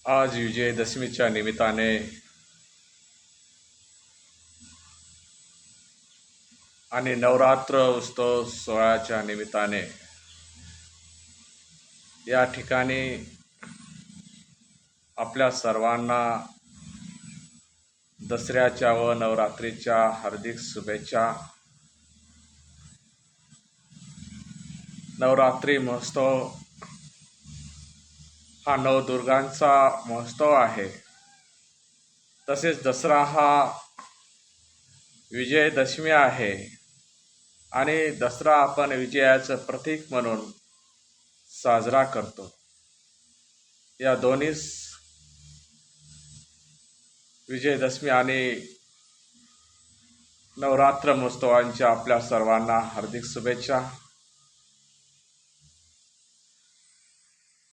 आज विजयदशमीच्या निमित्ताने आणि नवरात्र उत्सव सोहळ्याच्या निमित्ताने या ठिकाणी आपल्या सर्वांना दसऱ्याच्या व नवरात्रीच्या हार्दिक शुभेच्छा. नवरात्री महोत्सव हा नवदुर्गांचा महोत्सव आहे. तसेच दसरा हा विजयदशमी आहे आणि दसरा आपण विजयाचं प्रतीक म्हणून साजरा करतो. या दोन्ही विजयदशमी आणि नवरात्र महोत्सवांच्या आपल्या सर्वांना हार्दिक शुभेच्छा.